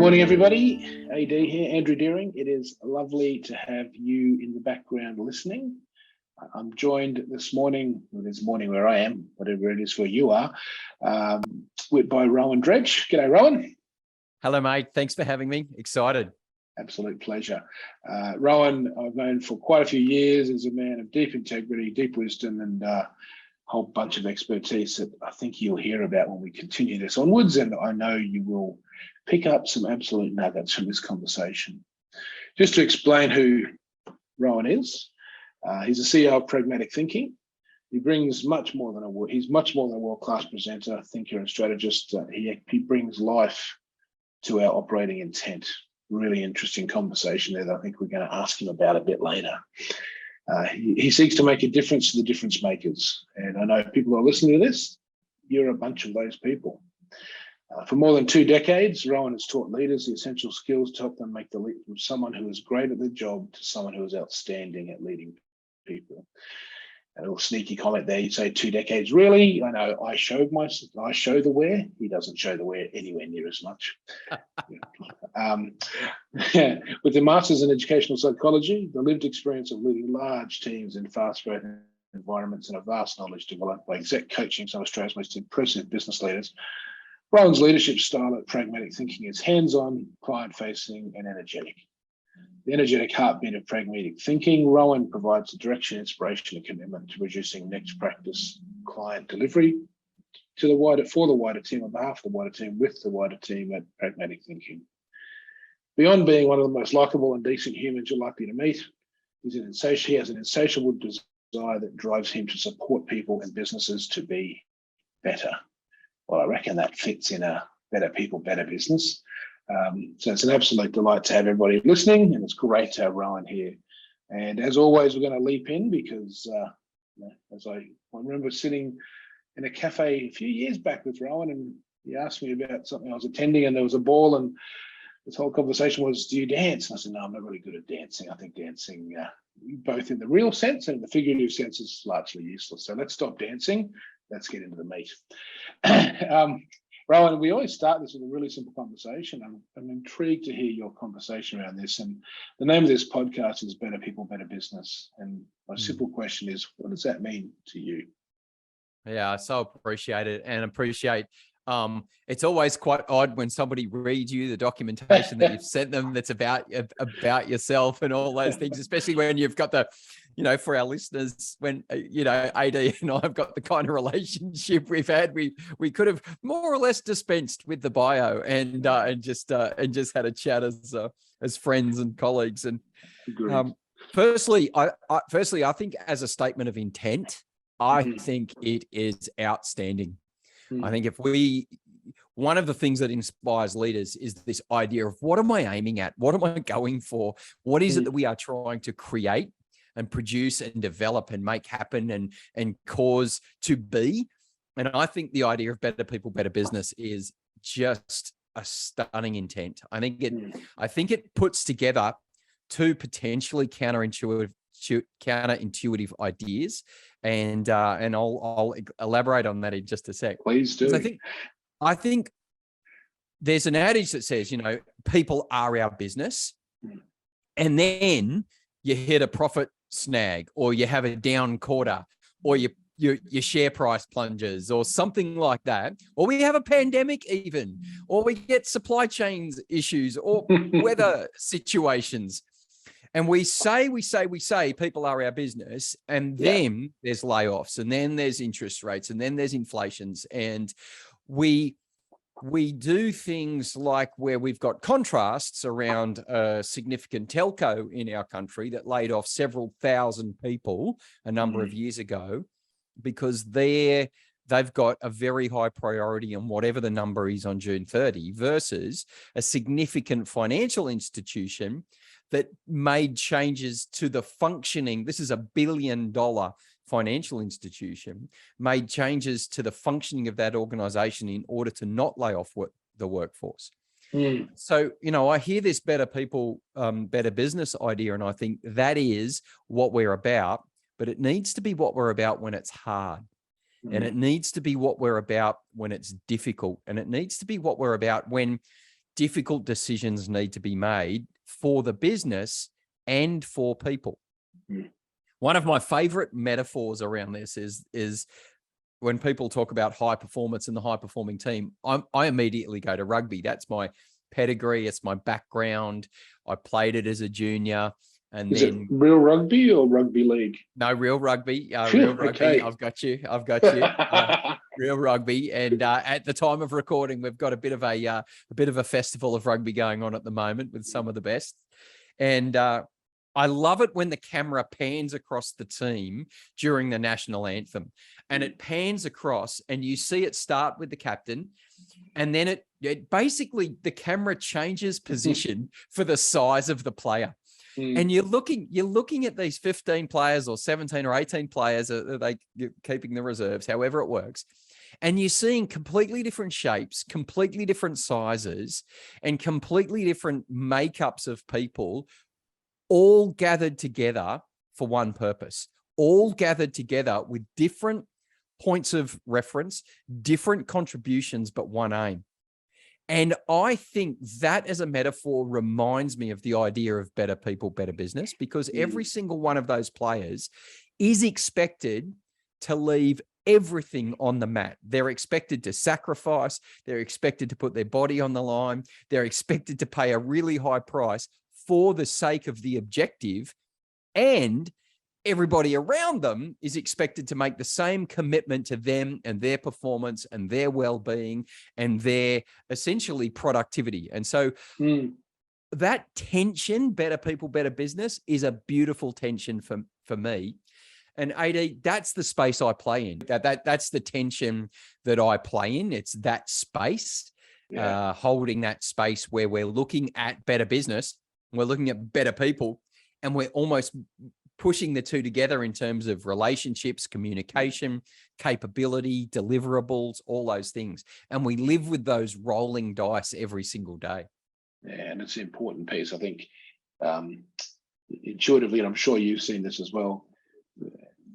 morning, everybody. AD here, Andrew Deering. It is lovely to have you in the background listening. I'm joined this morning, well, this morning where I am, whatever it is where you are, by Rohan Dredge. G'day, Rohan. Hello, mate. Thanks for having me. Excited. Absolute pleasure. Rohan, I've known for quite a few years as a man of deep integrity, deep wisdom, and a whole bunch of expertise that I think you'll hear about when we continue this onwards. And I know you will pick up some absolute nuggets from this conversation. Just to explain who Rohan is, he's the CEO of Pragmatic Thinking. He brings much more than he's much more than a world-class presenter, thinker, and strategist. He brings life to our operating intent. Really interesting conversation there that I think we're going to ask him about a bit later. He seeks to make a difference to the difference makers. And I know people who are listening to this, you're a bunch of those people. For more than 2 decades, Rohan has taught leaders the essential skills to help them make the leap from someone who is great at their job to someone who is outstanding at leading people. A little sneaky comment there, you say 2 decades. Really? I know I show the wear. He doesn't show the wear anywhere near as much. With a master's in educational psychology, the lived experience of leading large teams in fast-growth environments, and a vast knowledge developed by exec coaching some of Australia's most impressive business leaders, Rohan's leadership style at Pragmatic Thinking is hands-on, client-facing, and energetic. The energetic heartbeat of Pragmatic Thinking, Rohan provides the direction, inspiration, and commitment to producing next practice client delivery for the wider team, on behalf of the wider team, with the wider team at Pragmatic Thinking. Beyond being one of the most likable and decent humans you're likely to meet, he has an insatiable desire that drives him to support people and businesses to be better. Well, I reckon that fits in a better people, better business. So it's an absolute delight to have everybody listening, and it's great to have Rohan here. And as always, we're going to leap in because as I remember sitting in a cafe a few years back with Rohan, and he asked me about something I was attending, and there was a ball, and this whole conversation was, do you dance? And I said, no, I'm not really good at dancing. I think dancing, both in the real sense and the figurative sense, is largely useless. So let's stop dancing. Let's get into the meat. Rohan, we always start this with a really simple conversation. I'm intrigued to hear your conversation around this. And the name of this podcast is Better People, Better Business. And my simple question is, what does that mean to you? Yeah, I so appreciate it, and appreciate it's always quite odd when somebody reads you the documentation that you've sent them that's about yourself and all those things, especially when you've got the, for our listeners, when, AD and I have got the kind of relationship we've had, we could have more or less dispensed with the bio and just had a chat as friends and colleagues. And firstly, I think as a statement of intent, I think it is outstanding. I think one of the things that inspires leaders is this idea of, what am I aiming at? What am I going for? What is it that we are trying to create and produce and develop and make happen and cause to be? And I think the idea of better people, better business is just a stunning intent. I think it puts together two potentially counterintuitive ideas, and I'll elaborate on that in just a sec. Please do. I think there's an adage that says, people are our business, and then you hit a profit snag, or you have a down quarter, or your share price plunges, or something like that, or we have a pandemic even, or we get supply chains issues, or weather situations. And we say people are our business, and then there's layoffs, and then there's interest rates, and then there's inflations. And we do things like where we've got contrasts around a significant telco in our country that laid off several thousand people a number of years ago, because they've got a very high priority on whatever the number is on June 30, versus a significant financial institution that made changes to the functioning. This is $1 billion financial institution, made changes to the functioning of that organization in order to not lay off the workforce. So, I hear this better people, better business idea, and I think that is what we're about, but it needs to be what we're about when it's hard. And it needs to be what we're about when it's difficult. And it needs to be what we're about when difficult decisions need to be made for the business and for people. One of my favorite metaphors around this is when people talk about high performance and the high performing team, I immediately go to rugby. That's my pedigree. It's my background. I played it as a junior. And is then, it real rugby or rugby league? No, real rugby. Real rugby. Okay. I've got you. Real rugby. And at the time of recording, we've got a bit of a festival of rugby going on at the moment with some of the best. And I love it when the camera pans across the team during the national anthem, and it pans across, and you see it start with the captain, and then it basically the camera changes position for the size of the player. And you're looking at these 15 players or 17 or 18 players, you're keeping the reserves, however it works. And you're seeing completely different shapes, completely different sizes, and completely different makeups of people, all gathered together for one purpose, all gathered together with different points of reference, different contributions, but one aim. And I think that as a metaphor reminds me of the idea of better people, better business, because every single one of those players is expected to leave everything on the mat. They're expected to sacrifice. They're expected to put their body on the line. They're expected to pay a really high price for the sake of the objective. And everybody around them is expected to make the same commitment to them and their performance and their well-being and their essentially productivity. And so that tension, better people, better business, is a beautiful tension for me. And AD, that's the space I play in. That's the tension that I play in. It's that space, holding that space where we're looking at better business, we're looking at better people, and we're almost pushing the two together in terms of relationships, communication, capability, deliverables, all those things. And we live with those rolling dice every single day. Yeah, and it's an important piece. I think intuitively, and I'm sure you've seen this as well.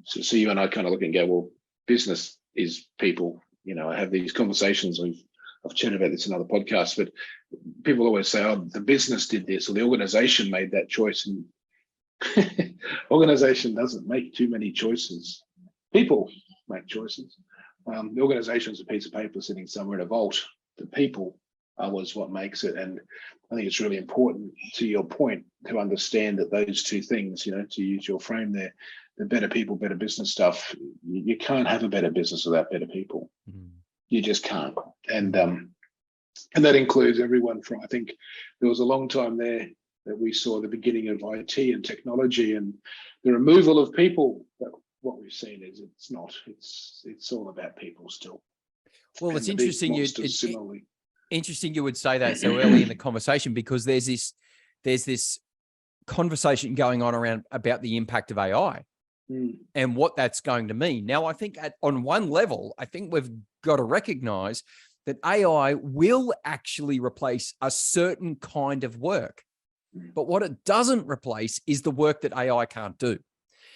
So you and I kind of look and go, well, business is people. You know, I have these conversations. I've chatted about this in other podcasts, but people always say, oh, the business did this, or the organization made that choice. And organization doesn't make too many choices. People make choices. The organization is a piece of paper sitting somewhere in a vault. The people was what makes it. And I think it's really important, to your point, to understand that those two things, you know, to use your frame there, the better people, better business stuff, you can't have a better business without better people. You just can't. And that includes everyone from, I think there was a long time there that we saw the beginning of IT and technology and the removal of people. But what we've seen is it's all about people still. Well, it's interesting interesting you would say that so early in the conversation, because there's this conversation going on around about the impact of AI and what that's going to mean. Now, I think on one level, I think we've got to recognize that AI will actually replace a certain kind of work. But what it doesn't replace is the work that AI can't do.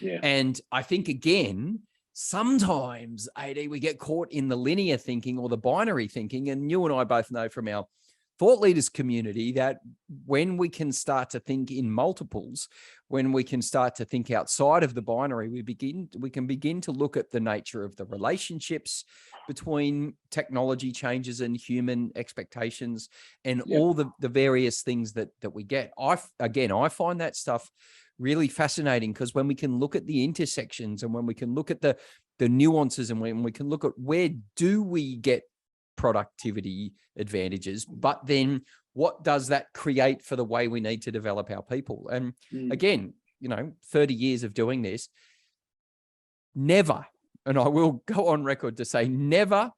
Yeah. And I think, again, sometimes, AD, we get caught in the linear thinking or the binary thinking. And you and I both know from our thought leaders community that when we can start to think in multiples, when we can start to think outside of the binary, we can begin to look at the nature of the relationships between technology changes and human expectations and all the various things that we get. I find that stuff really fascinating, because when we can look at the intersections and when we can look at the nuances and when we can look at where do we get productivity advantages, but then what does that create for the way we need to develop our people? And again, 30 years of doing this, never, and I will go on record to say, never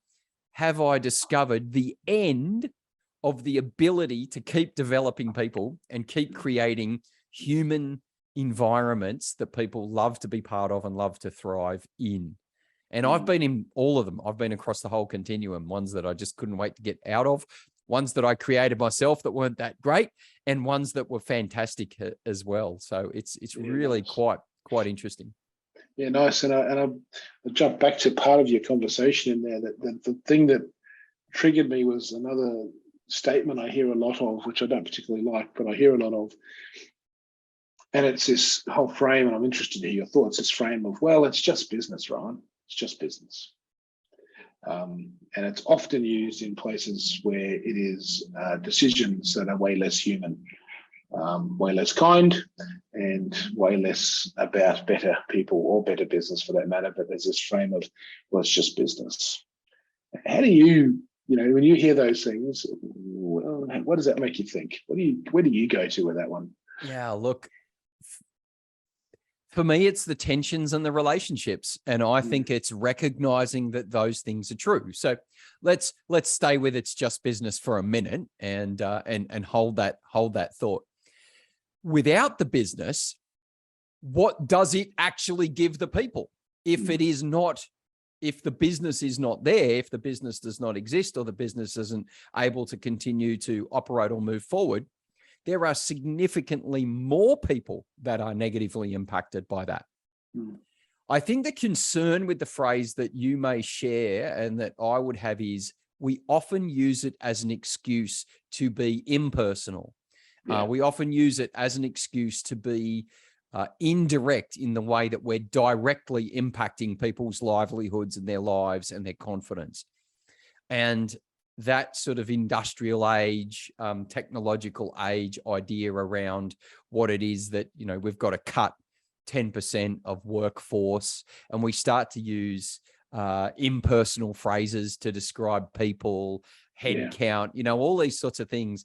have I discovered the end of the ability to keep developing people and keep creating human environments that people love to be part of and love to thrive in. And I've been in all of them. I've been across the whole continuum, ones that I just couldn't wait to get out of, ones that I created myself that weren't that great, and ones that were fantastic as well. So it's really nice. quite interesting. Yeah, nice. And I'll jump back to part of your conversation in there. That the thing that triggered me was another statement I hear a lot of, which I don't particularly like, but I hear a lot of. And it's this whole frame, and I'm interested to hear your thoughts, this frame of, well, it's just business, Rohan. It's just business. And it's often used in places where it is decisions that are way less human, way less kind, and way less about better people or better business for that matter. But there's this frame of, well, it's just business. How do you, when you hear those things, what does that make you think? Where do you go to with that one? Yeah, look, for me, it's the tensions and the relationships. And I think it's recognizing that those things are true. So let's stay with it's just business for a minute and hold that thought. Without the business, what does it actually give the people? If it is not, if the business is not there, if the business does not exist, or the business isn't able to continue to operate or move forward, there are significantly more people that are negatively impacted by that. I think the concern with the phrase that you may share and that I would have is we often use it as an excuse to be impersonal. Yeah. We often use it as an excuse to be indirect in the way that we're directly impacting people's livelihoods and their lives and their confidence. And that sort of industrial age, technological age idea around what it is that, we've got to cut 10% of workforce, and we start to use impersonal phrases to describe people, head count, all these sorts of things.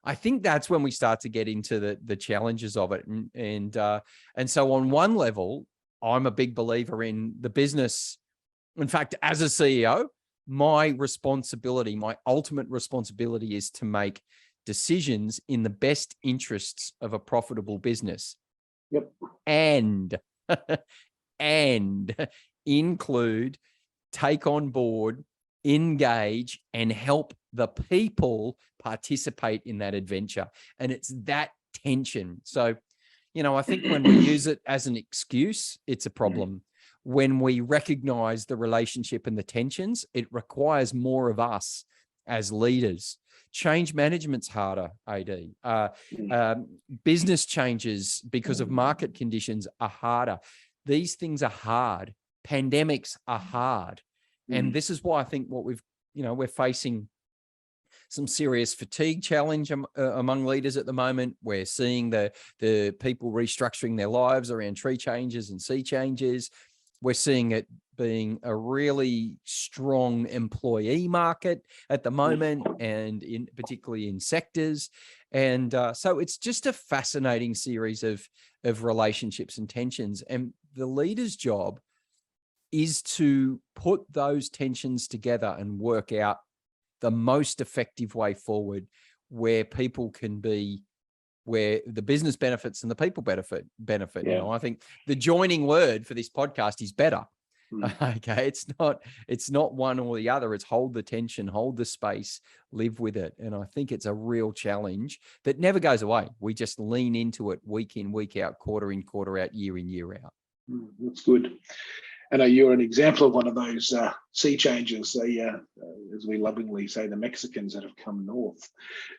I think that's when we start to get into the challenges of it. And so on one level, I'm a big believer in the business. In fact, as a CEO, my responsibility, my ultimate responsibility is to make decisions in the best interests of a profitable business. Yep. And include, take on board, engage, and help the people participate in that adventure. And it's that tension. So, I think when we use it as an excuse, it's a problem. When we recognize the relationship and the tensions, it requires more of us as leaders. Change management's harder, AD. Business changes because of market conditions are harder. These things are hard. Pandemics are hard. And this is why I think what we're facing some serious fatigue challenge among leaders at the moment. We're seeing the people restructuring their lives around tree changes and sea changes. We're seeing it being a really strong employee market at the moment, and particularly in sectors. And so it's just a fascinating series of relationships and tensions. And the leader's job is to put those tensions together and work out the most effective way forward, where people can be, where the business benefits and the people benefit. Yeah. I think the joining word for this podcast is better. Okay. It's not one or the other. It's hold the tension, hold the space, live with it. And I think it's a real challenge that never goes away. We just lean into it week in, week out, quarter in, quarter out, year in, year out. That's good. I know you're an example of one of those sea changes. As we lovingly say, the Mexicans that have come north.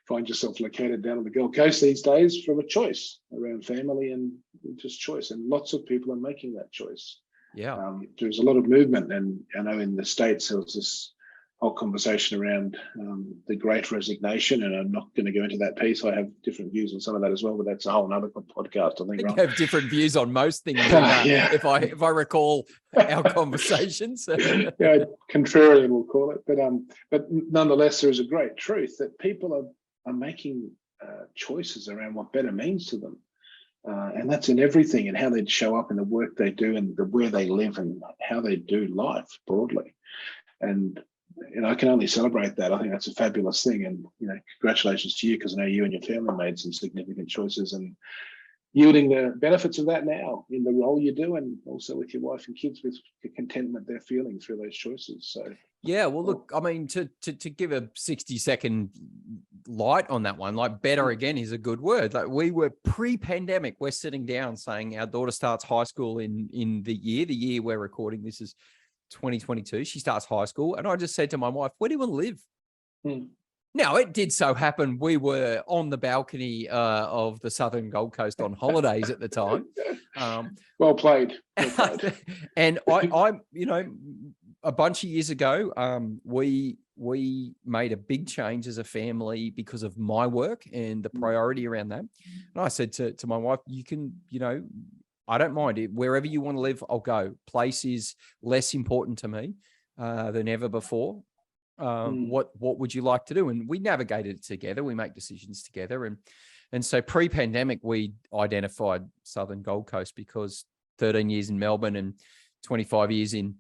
Find yourself located down on the Gold Coast these days from a choice around family and just choice. And lots of people are making that choice. Yeah. There's a lot of movement. And I know in the States, there was this whole conversation around the Great Resignation, and I'm not going to go into that piece. I have different views on some of that as well, but that's a whole other podcast. I think you have different views on most things. If I recall our conversations, contrarian we'll call it, but nonetheless, there is a great truth that people are making choices around what better means to them, and that's in everything, and how they show up in the work they do, and where they live, and how they do life broadly, and I can only celebrate that. I think that's a fabulous thing. And, congratulations to you, because I know you and your family made some significant choices and yielding the benefits of that now in the role you do, and also with your wife and kids, with the contentment they're feeling through those choices. So, yeah, well, look, I mean, to give a 60-second light on that one, like better again is a good word. Like we were pre-pandemic, we're sitting down saying our daughter starts high school in the year we're recording this is 2022. She starts high school. And I just said to my wife, where do you want to live? Now, it did so happen we were on the balcony of the southern Gold Coast on holidays at the time. Well played. Well played. And I, a bunch of years ago, we made a big change as a family because of my work and the priority around that. And I said to my wife, you can, I don't mind it. Wherever you want to live, I'll go. Place is less important to me than ever before. What would you like to do? And we navigated it together. We make decisions together. And so pre-pandemic, we identified Southern Gold Coast because 13 years in Melbourne and 25 years in,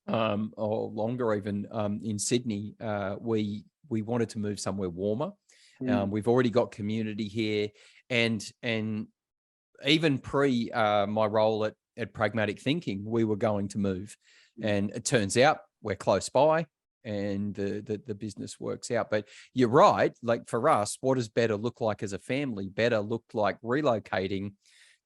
or longer even, in Sydney, we wanted to move somewhere warmer. We've already got community here. And even pre my role at Pragmatic Thinking, we were going to move. And it turns out we're close by. And the business works out. But you're right, like for us, what does better look like as a family? Better looked like relocating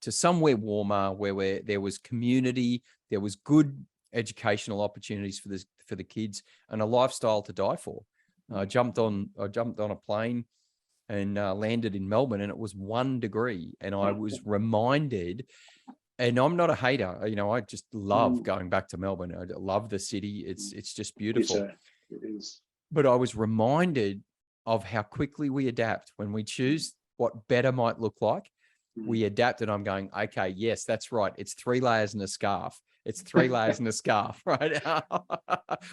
to somewhere warmer where there was community, there was good educational opportunities for the kids, and a lifestyle to die for. I jumped on a plane and landed in Melbourne, and it was 1 degree. And I was reminded, and I'm not a hater, I just love going back to Melbourne. I love the city. It's just beautiful. It is. But I was reminded of how quickly we adapt when we choose what better might look like. We adapt, and I'm going, okay, yes, that's right. It's 3 layers and a scarf. It's 3 layers and a scarf, right?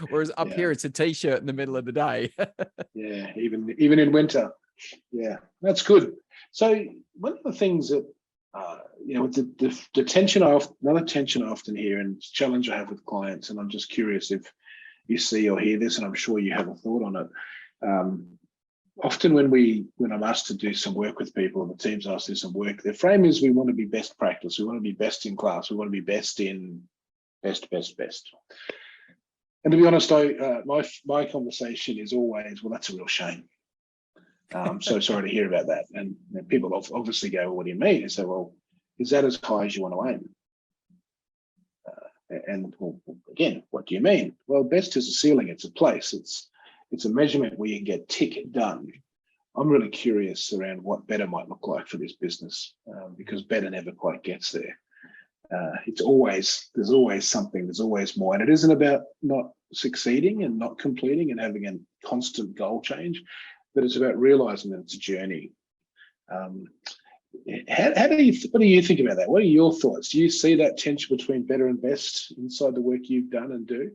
Whereas up here, it's a t-shirt in the middle of the day. Yeah, even in winter. Yeah, that's good. So one of the things that with the tension, another tension I often hear, and challenge I have with clients, and I'm just curious if you see or hear this, and I'm sure you have a thought on it. Often when I'm asked to do some work with people, and the team's asked to do some work, their frame is we want to be best practice, we want to be best in class, we want to be best in best. And to be honest, my conversation is always, well, that's a real shame. I'm so sorry to hear about that. And people obviously go, well, what do you mean? I say, well, is that as high as you want to aim? And well, again, what do you mean? Well, best is a ceiling. It's a place. It's a measurement where you can get tick done. I'm really curious around what better might look like for this business, because better never quite gets there. There's always something. There's always more, and it isn't about not succeeding and not completing and having a constant goal change, but it's about realizing that it's a journey. What do you think about that? What are your thoughts? Do you see that tension between better and best inside the work you've done and do?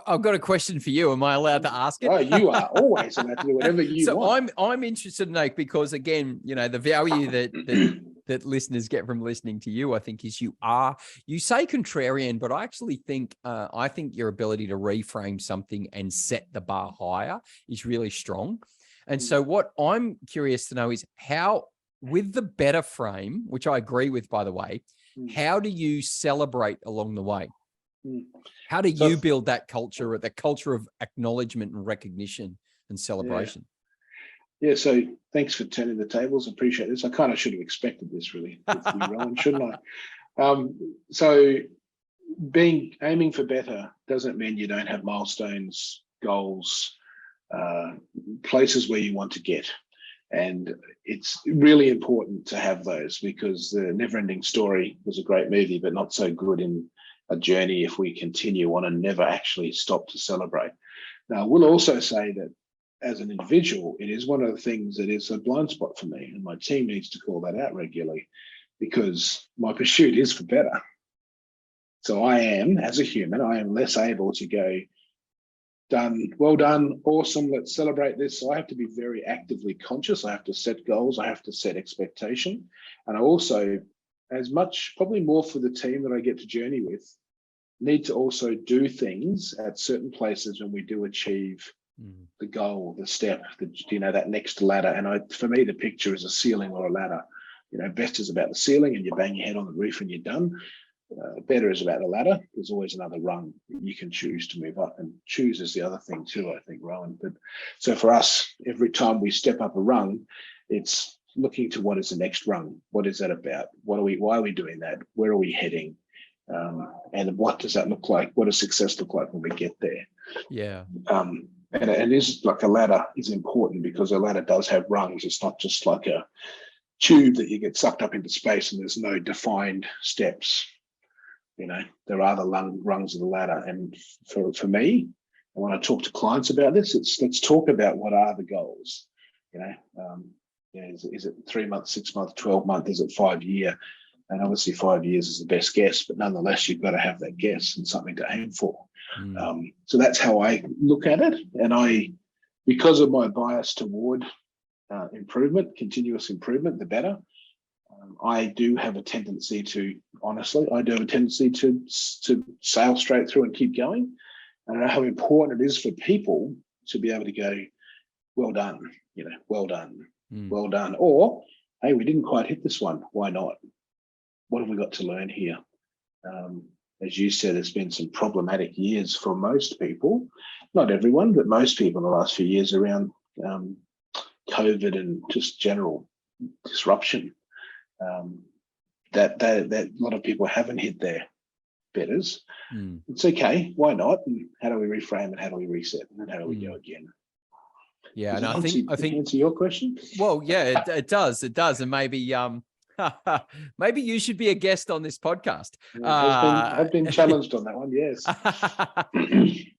I've got a question for you. Am I allowed to ask it? Oh, you are always allowed to do whatever you want. So I'm interested, Nate, because again, the value that listeners get from listening to you, I think, is you say contrarian, but I actually think your ability to reframe something and set the bar higher is really strong. And so what I'm curious to know is how, with the better frame, which I agree with, by the way, how do you celebrate along the way? How do you build that culture, or the culture of acknowledgement and recognition and celebration? Yeah, so thanks for turning the tables. I appreciate this. I kind of should have expected this, really, with you, Rohan, shouldn't I? So aiming for better doesn't mean you don't have milestones, goals, places where you want to get. And it's really important to have those, because the Never-Ending Story was a great movie, but not so good in a journey if we continue on and never actually stop to celebrate. Now, we'll also say that as an individual, it is one of the things that is a blind spot for me, and my team needs to call that out regularly, because my pursuit is for better. So I am, as a human, I am less able to go, done, well done, awesome, let's celebrate this. So I have to be very actively conscious. I have to set goals. I have to set expectation. And I also, as much, probably more for the team that I get to journey with, need to also do things at certain places when we do achieve the goal, the step, that next ladder. And for me, the picture is a ceiling or a ladder. Best is about the ceiling and you bang your head on the roof and you're done. Better is about the ladder. There's always another rung that you can choose to move up, and choose is the other thing too, I think, Rohan. But so for us, every time we step up a rung, it's looking to what is the next rung. What is that about? Why are we doing that? Where are we heading? And what does that look like? What does success look like when we get there? Yeah. And it is like a ladder is important, because a ladder does have rungs. It's not just like a tube that you get sucked up into space and there's no defined steps. There are the rungs of the ladder. And for me, and when I talk to clients about this, let's talk about what are the goals. Is it 3 months, 6 months, 12 months? Is it 5 year? And obviously 5 years is the best guess, but nonetheless, you've got to have that guess and something to aim for. So that's how I look at it. And because of my bias toward improvement, continuous improvement, the better. I do have a tendency to sail straight through and keep going. And I know how important it is for people to be able to go, well done, well done, well done. Or, hey, we didn't quite hit this one. Why not? What have we got to learn here? As you said, there's been some problematic years for most people, not everyone, but most people in the last few years around COVID and just general disruption. That a lot of people haven't hit their betters. It's okay. Why not? And how do we reframe and how do we reset and then how do we go again? Yeah, Does and I think answer your question. Well, yeah, it does, and maybe maybe you should be a guest on this podcast. I've been challenged on that one. Yes.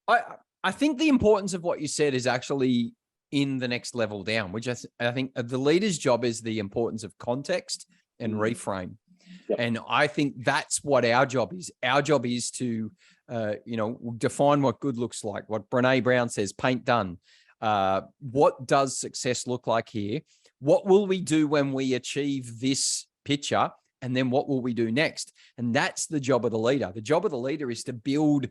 I think the importance of what you said is actually in the next level down, which I think the leader's job is the importance of context and reframe. Yep. And I think that's what our job is. Our job is to, define what good looks like. What Brene Brown says, paint done. What does success look like here? What will we do when we achieve this picture? And then what will we do next? And that's the job of the leader. The job of the leader is to build,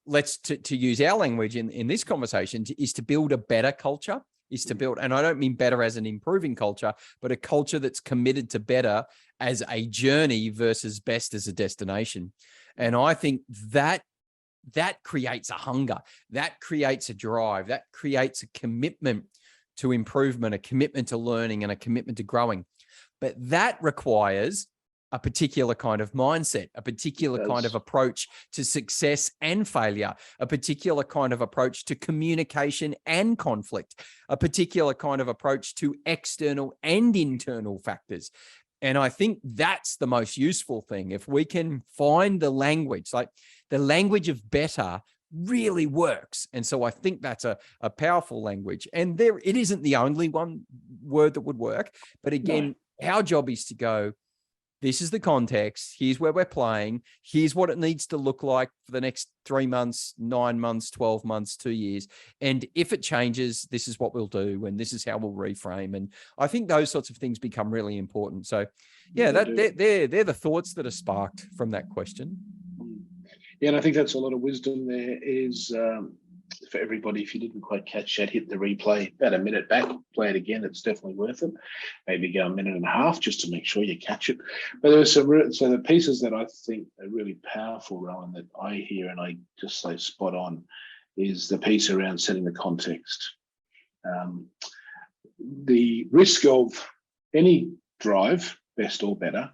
to use our language in this conversation, is to build a better culture, is to build, and I don't mean better as an improving culture, but a culture that's committed to better as a journey versus best as a destination. And I think that creates a hunger, that creates a drive, that creates a commitment to improvement, a commitment to learning, and a commitment to growing. But that requires a particular kind of mindset, a particular kind of approach to success and failure, a particular kind of approach to communication and conflict, a particular kind of approach to external and internal factors. And I think that's the most useful thing. If we can find the language, like the language of better really works. And so I think that's a powerful language. And it isn't the only one word that would work. But again, our job is to go, this is the context. Here's where we're playing. Here's what it needs to look like for the next 3 months, 9 months, 12 months, 2 years. And if it changes, this is what we'll do. And this is how we'll reframe. And I think those sorts of things become really important. So yeah, they're the thoughts that are sparked from that question. Yeah, and I think that's a lot of wisdom there is for everybody. If you didn't quite catch that, hit the replay about a minute back, play it again. It's definitely worth it. Maybe go a minute and a half just to make sure you catch it. But there was so the pieces that I think are really powerful, Rohan, that I hear and I just say spot on, is the piece around setting the context. The risk of any drive, best or better,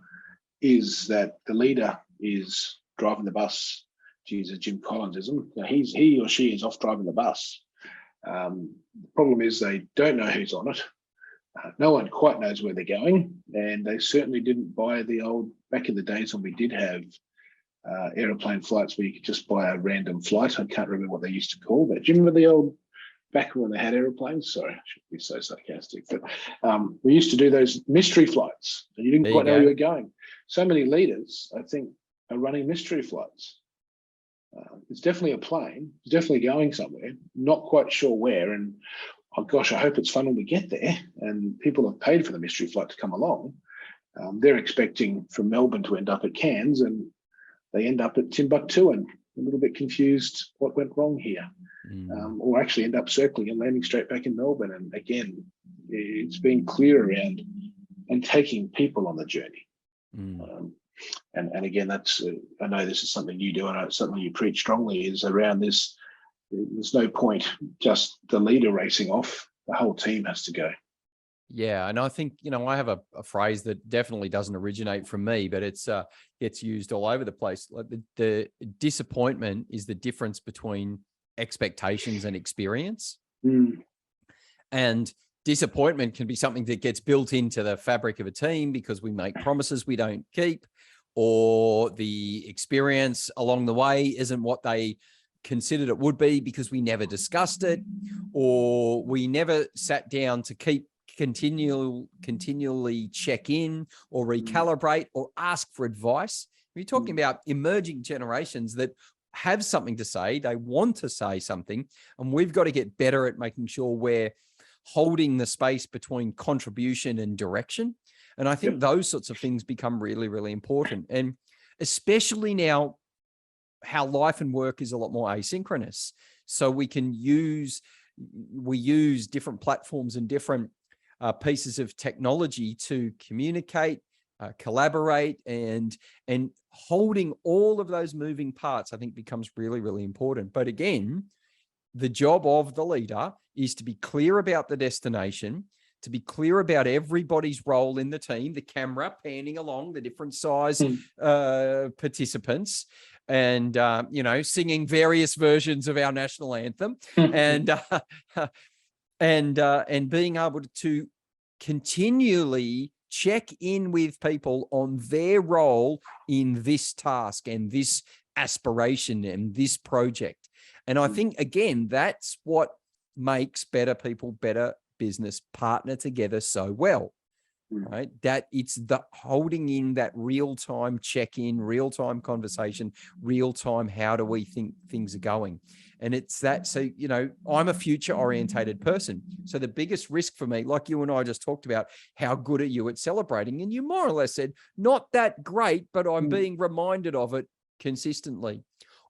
is that the leader is driving the bus. To use a Jim Collinsism, he or she is off driving the bus. The problem is they don't know who's on it. No one quite knows where they're going, and they certainly didn't buy the old, back in the days when we did have aeroplane flights where you could just buy a random flight. I can't remember what they used to call that. Do you remember the old, back when they had airplanes? Sorry, I shouldn't be so sarcastic, but we used to do those mystery flights, and you didn't quite know where you were going. So many leaders, I think, are running mystery flights. It's definitely a plane. It's definitely going somewhere. Not quite sure where. And oh gosh, I hope it's fun when we get there. And people have paid for the mystery flight to come along. They're expecting from Melbourne to end up at Cairns, and they end up at Timbuktu and a little bit confused what went wrong here, or actually end up circling and landing straight back in Melbourne. And again, it's being clear around and taking people on the journey. And again, that's I know this is something you do, and it's something you preach strongly, is around this. There's no point just the leader racing off. The whole team has to go. Yeah, and I think, I have a phrase that definitely doesn't originate from me, but it's used all over the place. Like the disappointment is the difference between expectations and experience. Mm. And disappointment can be something that gets built into the fabric of a team because we make promises we don't keep, or the experience along the way isn't what they considered it would be because we never discussed it, or we never sat down to continually check in or recalibrate or ask for advice. We're talking about emerging generations that have something to say, they want to say something, and we've got to get better at making sure we're holding the space between contribution and direction. And I think those sorts of things become really, really important. And especially now, how life and work is a lot more asynchronous. So we use different platforms and different pieces of technology to communicate, collaborate, and holding all of those moving parts, I think, becomes really, really important. But again, the job of the leader is to be clear about the destination, to be clear about everybody's role in the team, the camera panning along the different size participants, and singing various versions of our national anthem, and being able to continually check in with people on their role in this task and this aspiration and this project. And I think, again, that's what makes better people, better business partner together so well, right? That it's the holding in that real-time check-in, real-time conversation, real-time, how do we think things are going? And it's that, so, I'm a future-orientated person. So the biggest risk for me, like you and I just talked about, how good are you at celebrating? And you more or less said, not that great, but I'm being reminded of it consistently.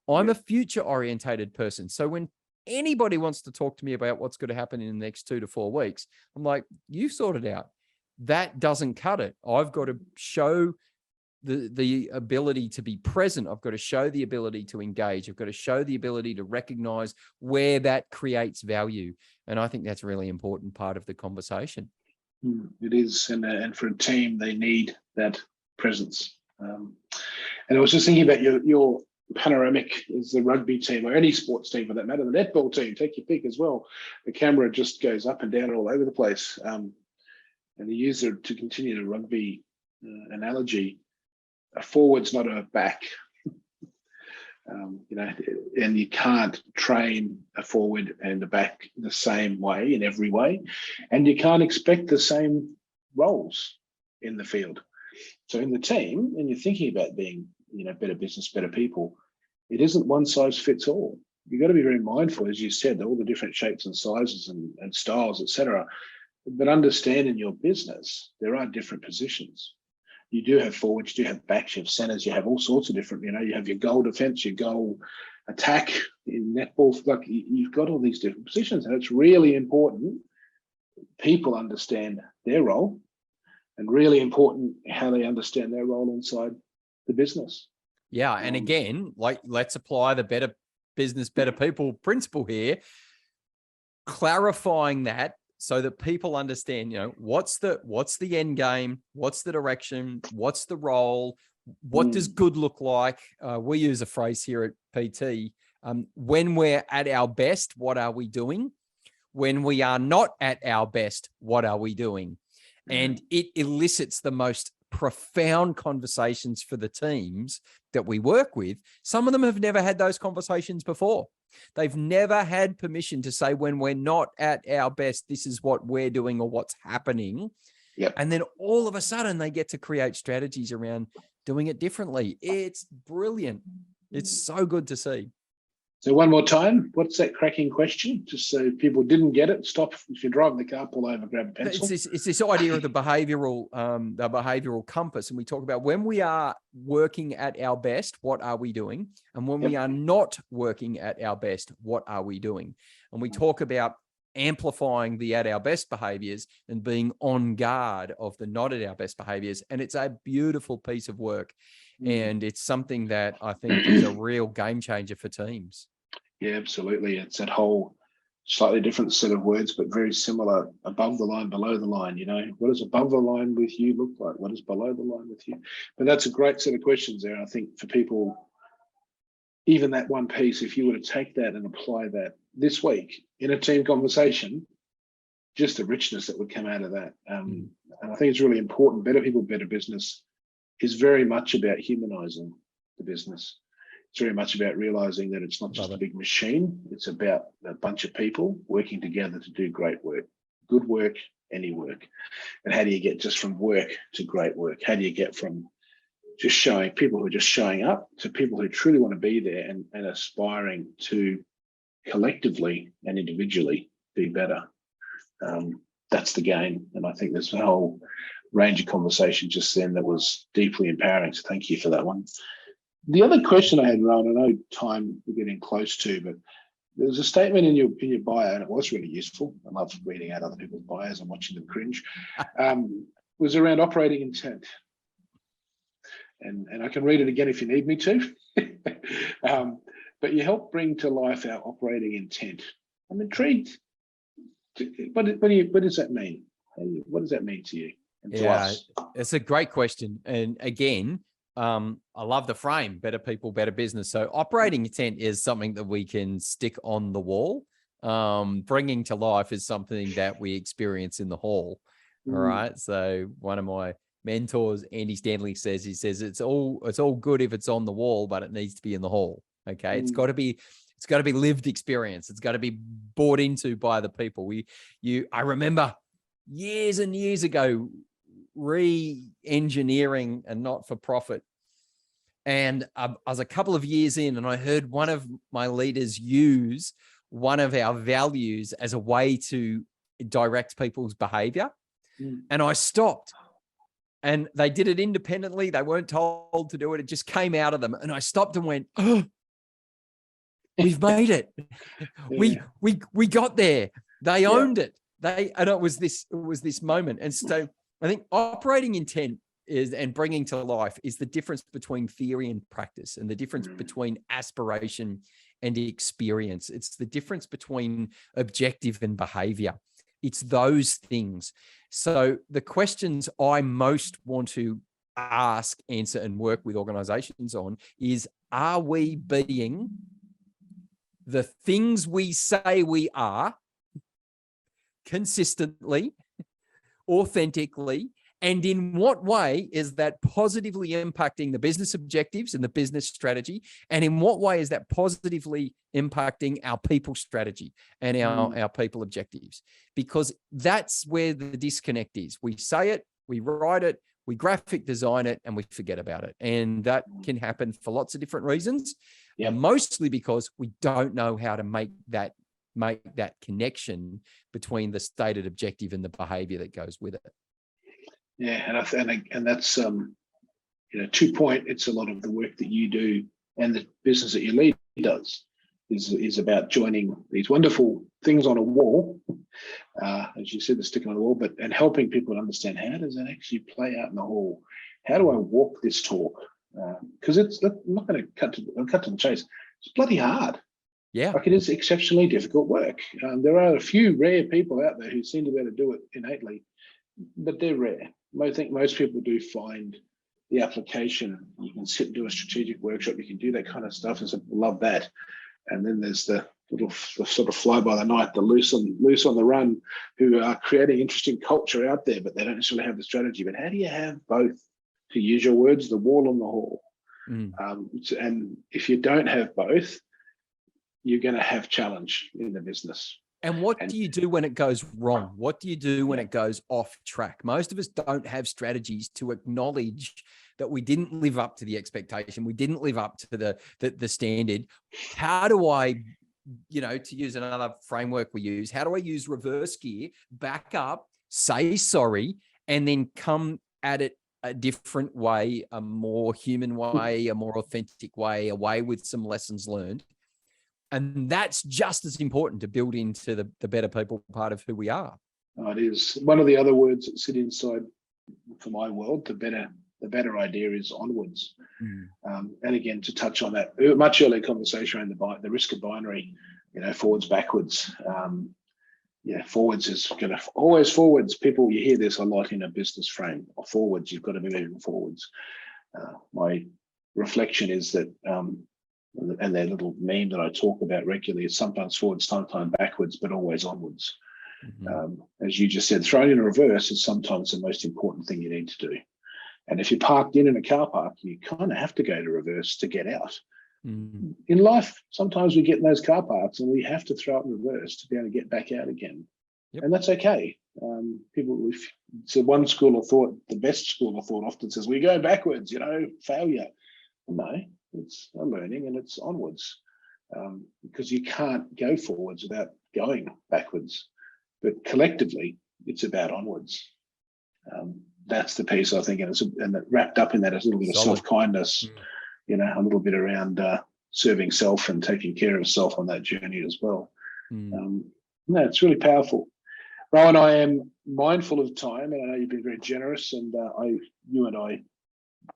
I'm a future-orientated person. So when anybody wants to talk to me about what's going to happen in the next 2 to 4 weeks, I'm like, you sort it out. That doesn't cut it. I've got to show the ability to be present. I've got to show the ability to engage. I've got to show the ability to recognize where that creates value. And I think that's a really important part of the conversation. It is. And for a team, they need that presence. And I was just thinking about your panoramic is the rugby team, or any sports team for that matter, the netball team, take your pick as well. The camera just goes up and down all over the place. And the user, to continue the rugby analogy, a forward's not a back. And you can't train a forward and a back the same way in every way. And you can't expect the same roles in the field. So in the team, and you're thinking about being, better business, better people, it isn't one size fits all. You've got to be very mindful, as you said, all the different shapes and sizes and styles, etc. But understand in your business, there are different positions. You do have forwards, you do have backs, you have centers, you have all sorts of different, you have your goal defense, your goal attack in netball. Like, you've got all these different positions, and it's really important people understand their role, and really important how they understand their role inside the business. Yeah. And again, let's apply the better business, better people principle here, clarifying that so that people understand, what's the end game, what's the direction, what's the role, what does good look like? We use a phrase here at PT. When we're at our best, what are we doing? When we are not at our best, what are we doing? And it elicits the most profound conversations for the teams that we work with. Some of them have never had those conversations before. They've never had permission to say, when we're not at our best, this is what we're doing or what's happening. Yep. And then all of a sudden they get to create strategies around doing it differently. It's brilliant. It's so good to see. So one more time, what's that cracking question? Just so people didn't get it, stop. If you're driving the car, pull over, grab a pencil. It's this idea of the behavioral compass. And we talk about when we are working at our best, what are we doing? And when we are not working at our best, what are we doing? And we talk about amplifying the at our best behaviors and being on guard of the not at our best behaviors. And it's a beautiful piece of work. And it's something that I think is a real game changer for teams. Yeah, absolutely. It's that whole slightly different set of words, but very similar: above the line, below the line. What does above the line with you look like? What does below the line with you? But that's a great set of questions there. I think for people even that one piece, if you were to take that and apply that this week in a team conversation, just the richness that would come out of that. And I think it's really important. Better People, Better Business is very much about humanizing the business. It's very much about realizing that it's not just a big machine. It's about a bunch of people working together to do great work, good work, any work. And how do you get just from work to great work? How do you get from just showing people who are just showing up to people who truly want to be there and aspiring to collectively and individually be better? That's the game. And I think there's a whole range of conversation just then that was deeply empowering. So thank you for that one. The other question I had, Rohan, I know time we're getting close to, but there was a statement in your bio, and it was really useful. I love reading out other people's bios and watching them cringe. Was around operating intent. And I can read it again if you need me to. But you help bring to life our operating intent. I'm intrigued. What does that mean? What does that mean to you and to us? It's a great question. And again, I love the frame, better people, better business. So operating intent is something that we can stick on the wall. Bringing to life is something that we experience in the hall. All right. So one of my mentors, Andy Stanley, says it's all good if it's on the wall, but it needs to be in the hall. Okay. It's got to be lived experience. It's got to be bought into by the people. I remember years and years ago, re-engineering a not-for-profit. And I was a couple of years in, and I heard one of my leaders use one of our values as a way to direct people's behavior. And I stopped. And they did it independently. They weren't told to do it. It just came out of them. And I stopped and went, oh, we've made it. We got there. They owned it. And it was this moment. And so I think operating intent and bringing to life is the difference between theory and practice, and the difference between aspiration and experience. It's the difference between objective and behavior. It's those things. So the questions I most want to ask, answer, and work with organizations on is, are we being the things we say we are consistently, authentically, and in what way is that positively impacting the business objectives and the business strategy? And in what way is that positively impacting our people strategy and our people objectives? Because that's where the disconnect is. We say it, we write it, we graphic design it, and we forget about it. And that can happen for lots of different reasons. Mostly because we don't know how to make that connection between the stated objective and the behavior that goes with it. Yeah, and that's 2 point. It's a lot of the work that you do and the business that you lead does is about joining these wonderful things on a wall, as you said, the sticking on the wall, and helping people to understand, how does that actually play out in the hall? How do I walk this talk? Because I'm not going to cut to the chase. It's bloody hard. Yeah, like it is exceptionally difficult work. There are a few rare people out there who seem to be able to do it innately, but they're rare. I think most people do find the application. You can sit and do a strategic workshop. You can do that kind of stuff, and so love that. And then there's the sort of fly by the night, the loose on the run, who are creating interesting culture out there, but they don't necessarily have the strategy. But how do you have both? To use your words, the wall and the hall. And if you don't have both, you're going to have challenge in the business. And what do you do when it goes wrong? What do you do when it goes off track? Most of us don't have strategies to acknowledge that we didn't live up to the expectation. We didn't live up to the standard. How do I, to use another framework we use, how do I use reverse gear, back up, say sorry, and then come at it a different way, a more human way, a more authentic way, a way with some lessons learned? And that's just as important to build into the better people part of who we are. Oh, it is. One of the other words that sit inside, for my world, the better idea is onwards. And again, to touch on that much earlier conversation around the risk of binary, forwards, backwards. Forwards is going to always forwards. People, you hear this a lot in a business frame. Forwards, you've got to be moving forwards. My reflection is that and their little meme that I talk about regularly is sometimes forwards, sometimes backwards, but always onwards. As you just said, thrown in reverse is sometimes the most important thing you need to do. And if you're parked in a car park, you kind of have to go to reverse to get out. In life, sometimes we get in those car parks and we have to throw it in reverse to be able to get back out again. And that's okay. So one school of thought, the best school of thought often says, we go backwards, failure. No, it's a learning and it's onwards, because you can't go forwards without going backwards. But collectively, it's about onwards. That's the piece, I think, and wrapped up in that is a little bit of self-kindness, a little bit around serving self and taking care of self on that journey as well. No, it's really powerful. Rohan, I am mindful of time, and I know you've been very generous, and you and I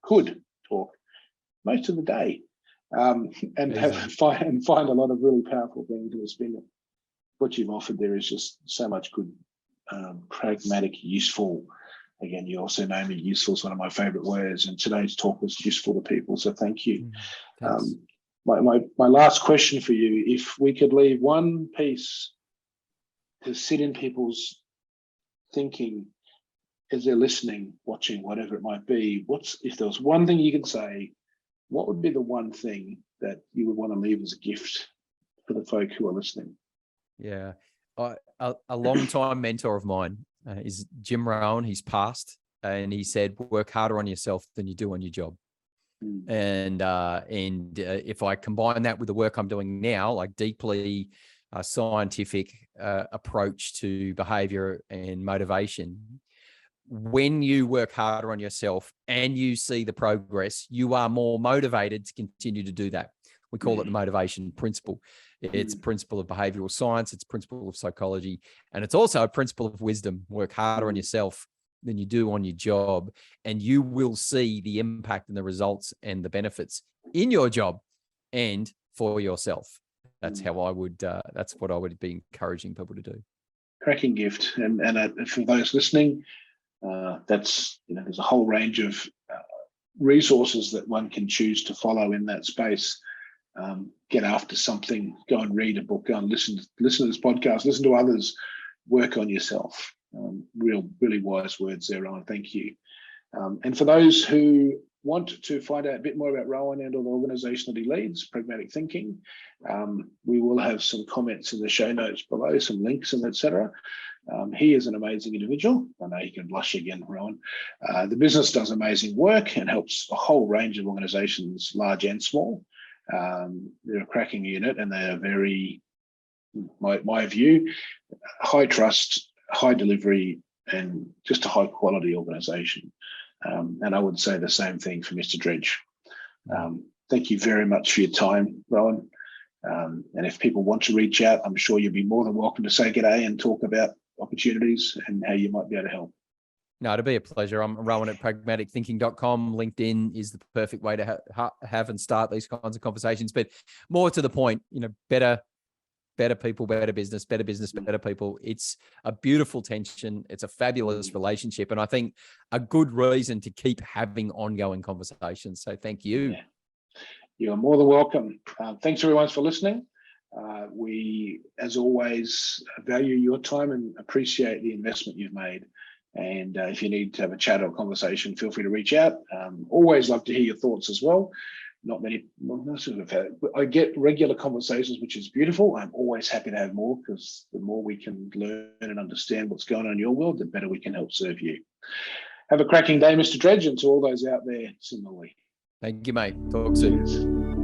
could talk most of the day, and find a lot of really powerful things. And it's been what you've offered there is just so much good, pragmatic, useful. Again, you also know me, useful is one of my favorite words, and today's talk was useful to people, so thank you. My last question for you, if we could leave one piece to sit in people's thinking as they're listening, watching, whatever it might be, if there was one thing you could say, what would be the one thing that you would want to leave as a gift for the folk who are listening? Yeah, a long-time mentor of mine is Jim Rohn. He's passed, and he said, work harder on yourself than you do on your job. And if I combine that with the work I'm doing now, like deeply scientific approach to behavior and motivation, when you work harder on yourself and you see the progress, you are more motivated to continue to do that. We call it the motivation principle. It's a principle of behavioral science. It's a principle of psychology. And it's also a principle of wisdom. Work harder on yourself than you do on your job, and you will see the impact and the results and the benefits in your job and for yourself. That's how I would, that's what I would be encouraging people to do. Cracking gift. And for those listening, that's, there's a whole range of resources that one can choose to follow in that space. Get after something, go and read a book, go and listen to this podcast, listen to others, work on yourself. Really wise words there, Rohan. Thank you. And for those who want to find out a bit more about Rohan and or the organisation that he leads, Pragmatic Thinking, we will have some comments in the show notes below, some links and etc. He is an amazing individual. I know you can blush again, Rohan. The business does amazing work and helps a whole range of organisations, large and small. They're a cracking unit, and they are very, my view, high trust, high delivery, and just a high quality organisation. And I would say the same thing for Mr. Dredge. Thank you very much for your time, Rohan. And if people want to reach out, I'm sure you'll be more than welcome to say g'day and talk about opportunities and how you might be able to help. No, it'd be a pleasure. I'm Rohan at pragmatichthinking.com. LinkedIn is the perfect way to have and start these kinds of conversations. But more to the point, better people, better business, better people. It's a beautiful tension. It's a fabulous relationship. And I think a good reason to keep having ongoing conversations. So thank you. Yeah. You're more than welcome. Thanks everyone for listening. We, as always, value your time and appreciate the investment you've made. And if you need to have a chat or a conversation, feel free to reach out. Always love to hear your thoughts as well. Not many, I get regular conversations, which is beautiful. I'm always happy to have more, because the more we can learn and understand what's going on in your world, the better we can help serve you. Have a cracking day, Mr. Dredge, and to all those out there, similarly. Thank you, mate. Talk soon. Cheers.